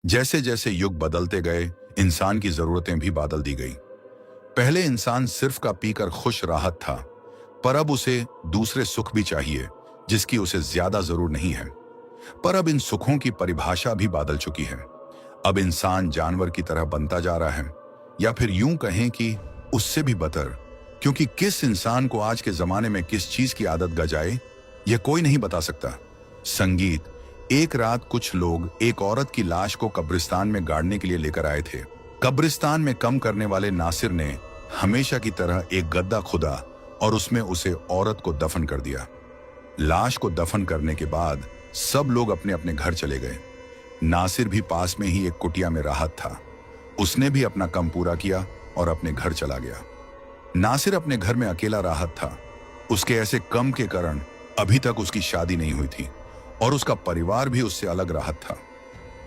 जैसे जैसे युग बदलते गए, इंसान की जरूरतें भी बदल दी गई। पहले इंसान सिर्फ का पीकर खुश राहत था, पर अब उसे दूसरे सुख भी चाहिए, जिसकी उसे ज्यादा जरूर नहीं है। पर अब इन सुखों की परिभाषा भी बदल चुकी है। अब इंसान जानवर की तरह बनता जा रहा है, या फिर यूं कहें कि उससे भी बदतर, क्योंकि किस इंसान को आज के जमाने में किस चीज की आदत गजाए, यह कोई नहीं बता सकता। संगीत। एक रात कुछ लोग एक औरत की लाश को कब्रिस्तान में गाड़ने के लिए लेकर आए थे। कब्रिस्तान में कम करने वाले नासिर ने हमेशा की तरह एक गड्ढा खुदा और उसमें उसे औरत को दफन कर दिया। लाश को दफन करने के बाद सब लोग अपने अपने घर चले गए। नासिर भी पास में ही एक कुटिया में राहत था। उसने भी अपना कम पूरा किया और अपने घर चला गया। नासिर अपने घर में अकेला राहत था। उसके ऐसे कम के कारण अभी तक उसकी शादी नहीं हुई थी और उसका परिवार भी उससे अलग राहत था।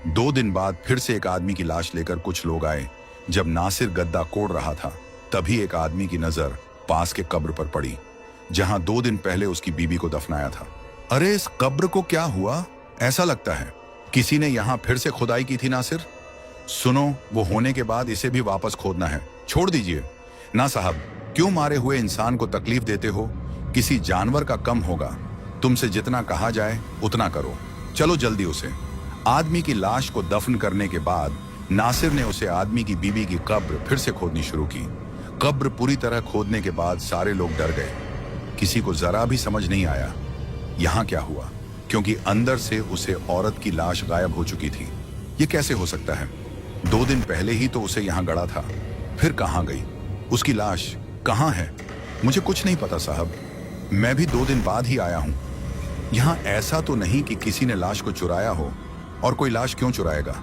2 दिन बाद फिर से एक आदमी की लाश लेकर कुछ लोग आए। जब नासिर गद्दा कोड़ रहा था, तभी एक आदमी की नजर पास के कब्र पर पड़ी, जहां 2 दिन पहले उसकी बीबी को दफनाया था। अरे, इस कब्र को क्या हुआ? ऐसा लगता है किसी ने यहां फिर से खुदाई की थी। नासिर, सुनो, वो होने के बाद इसे भी वापस खोदना है। छोड़ दीजिए ना साहब, क्यों मारे हुए इंसान को तकलीफ देते हो? किसी जानवर का कम होगा। तुमसे जितना कहा जाए उतना करो। चलो जल्दी। उसे आदमी की लाश को दफन करने के बाद नासिर ने उसे आदमी की बीबी की कब्र फिर से खोदनी शुरू की। कब्र पूरी तरह खोदने के बाद सारे लोग डर गए। किसी को जरा भी समझ नहीं आया यहां क्या हुआ, क्योंकि अंदर से उसे औरत की लाश गायब हो चुकी थी। ये कैसे हो सकता है? 2 दिन पहले ही तो उसे यहां गड़ा था, फिर कहां गई? उसकी लाश कहां है? मुझे कुछ नहीं पता साहब, मैं भी 2 दिन बाद ही आया हूं। यहां ऐसा तो नहीं कि किसी ने लाश को चुराया हो, और कोई लाश क्यों चुराएगा?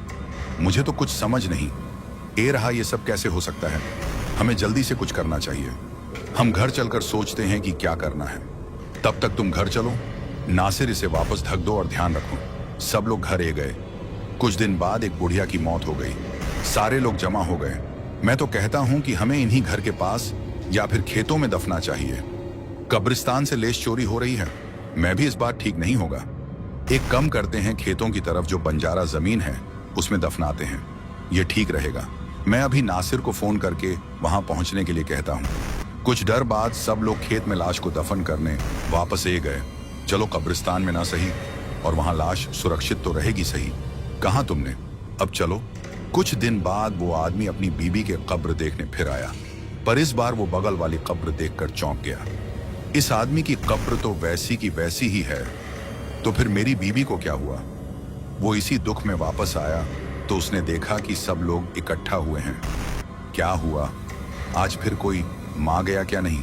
मुझे तो कुछ समझ नहीं रहा ये सब कैसे हो सकता है। हमें जल्दी से कुछ करना चाहिए। हम घर चलकर सोचते हैं कि क्या करना है। तब तक तुम घर चलो। नासिर, इसे वापस ढक दो और ध्यान रखो। सब लोग घर गए। कुछ दिन बाद एक बुढ़िया की मौत हो गई। सारे लोग जमा हो गए। मैं तो कहता हूं कि हमें इन्हीं घर के पास या फिर खेतों में दफना चाहिए। कब्रिस्तान से लेस चोरी हो रही है। मैं भी इस बार ठीक नहीं होगा। एक कम करते हैं, खेतों की तरफ जो बंजारा जमीन है उसमें दफनाते हैं। यह ठीक रहेगा। मैं अभी नासिर को फोन करके वहां पहुंचने के लिए कहता हूं। कुछ देर बाद सब लोग खेत में लाश को दफन करने वापस गए। चलो, कब्रिस्तान में ना सही, और वहां लाश सुरक्षित तो रहेगी सही। कहा तुमने? अब चलो। कुछ दिन बाद वो आदमी अपनी बीबी के कब्र देखने फिर आया, पर इस बार वो बगल वाली कब्र देखकर चौंक गया। इस आदमी की कब्र तो वैसी की वैसी ही है, तो फिर मेरी बीबी को क्या हुआ? वो इसी दुख में वापस आया तो उसने देखा कि सब लोग इकट्ठा हुए हैं। क्या हुआ? आज फिर कोई मां गया क्या नहीं?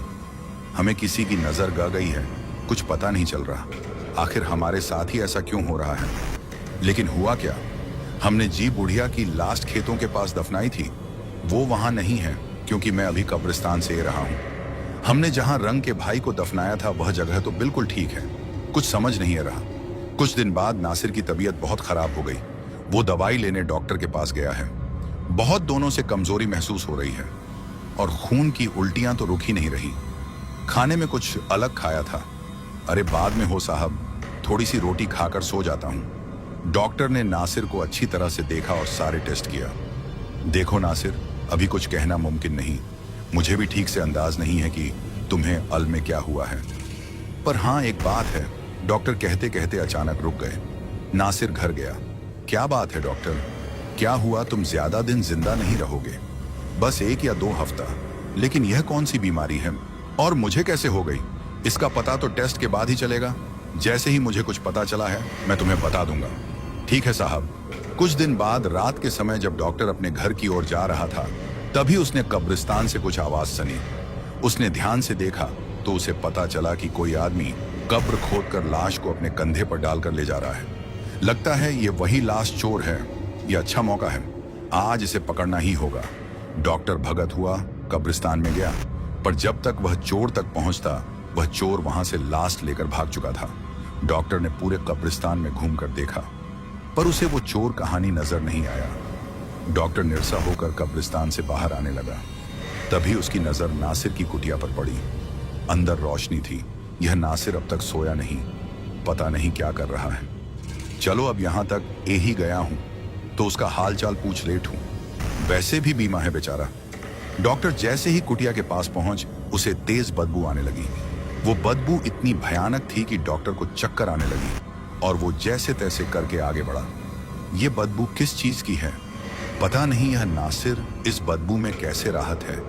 हमें किसी की नजर ग गई है, कुछ पता नहीं चल रहा। आखिर हमारे साथ ही ऐसा क्यों हो रहा है? लेकिन हुआ क्या? हमने जी बुढ़िया की लाश खेतों के पास दफनाई थी, वो वहां नहीं है, क्योंकि मैं अभी कब्रिस्तान से रहा हूं। हमने जहां रंग के भाई को दफनाया था वह जगह तो बिल्कुल ठीक है। कुछ समझ नहीं रहा। कुछ दिन बाद नासिर की तबीयत बहुत खराब हो गई। वो दवाई लेने डॉक्टर के पास गया है। बहुत दोनों से कमजोरी महसूस हो रही है, और खून की उल्टियां तो रुक ही नहीं रही। खाने में कुछ अलग खाया था। अरे बाद में हो साहब, थोड़ी सी रोटी खाकर सो जाता हूं। डॉक्टर ने नासिर को अच्छी तरह से देखा और सारे टेस्ट किया। देखो नासिर, अभी कुछ कहना मुमकिन नहीं। मुझे भी ठीक से अंदाज नहीं है कि तुम्हें अल में क्या हुआ है। पर हाँ, एक बात है। डॉक्टर कहते कहते अचानक रुक गए। नासिर घर गया। क्या बात है डॉक्टर? क्या हुआ? तुम ज्यादा दिन जिंदा नहीं रहोगे, बस 1 या 2 हफ्ता। लेकिन यह कौन सी बीमारी है और मुझे कैसे हो गई? इसका पता तो टेस्ट के बाद ही चलेगा। जैसे ही मुझे कुछ पता चला है मैं तुम्हें बता दूंगा। ठीक है साहब। कुछ दिन बाद रात के समय जब डॉक्टर अपने घर की ओर जा रहा था, तभी उसने कब्रिस्तान से कुछ आवाज सुनी। उसने ध्यान से देखा तो उसे पता चला कि कोई आदमी कब्र खोदकर लाश को अपने कंधे पर डालकर ले जा रहा है। लगता है ये वही लाश चोर है। यह अच्छा मौका है, आज इसे पकड़ना ही होगा। डॉक्टर भगत हुआ, कब्रिस्तान में गया, पर जब तक वह चोर तक पहुंचता, वह चोर वहां से लाश लेकर भाग चुका था। डॉक्टर ने पूरे कब्रिस्तान में घूमकर देखा, पर उसे वो चोर कहानी नजर नहीं आया। डॉक्टर निरसा होकर कब्रिस्तान से बाहर आने लगा। तभी उसकी नजर नासिर की कुटिया पर पड़ी। अंदर रोशनी थी। यह नासिर अब तक सोया नहीं, पता नहीं क्या कर रहा है। चलो अब यहां तक ही गया हूं, तो उसका हालचाल पूछ लेट हूं। वैसे भी बीमा है बेचारा। डॉक्टर जैसे ही कुटिया के पास पहुंच, उसे तेज बदबू आने लगी। वो बदबू इतनी भयानक थी कि डॉक्टर को चक्कर आने लगी और वो जैसे तैसे करके आगे बढ़ा। ये बदबू किस चीज की है पता नहीं। यह नासिर इस बदबू में कैसे राहत है,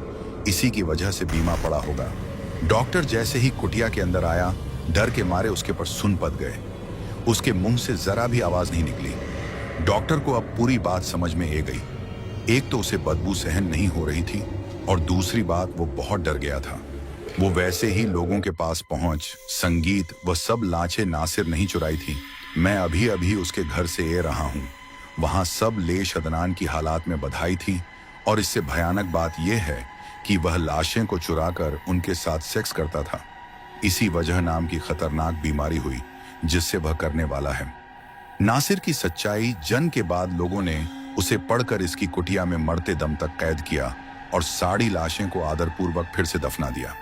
इसी की वजह से बीमा पड़ा होगा। डॉक्टर जैसे ही कुटिया के अंदर आया, डर के मारे उसके पर सुन पड़ गए। उसके मुंह से जरा भी आवाज नहीं निकली। डॉक्टर को अब पूरी बात समझ में आ गई। एक तो उसे बदबू सहन नहीं हो रही थी और दूसरी बात, वो बहुत डर गया था। वो वैसे ही लोगों के पास पहुंच संगीत व सब लाशें नासिर नहीं चुराई थी। मैं अभी अभी उसके घर से ए रहा हूं। वहां सब लेश अदनान की हालात में बधाई थी और इससे भयानक बात यह है कि वह लाशें को चुराकर उनके साथ सेक्स करता था। इसी वजह नाम की खतरनाक बीमारी हुई जिससे वह करने वाला है। नासिर की सच्चाई जंग के बाद लोगों ने उसे पढ़कर इसकी कुटिया में मरते दम तक कैद किया और साड़ी लाशें को आदरपूर्वक फिर से दफना दिया।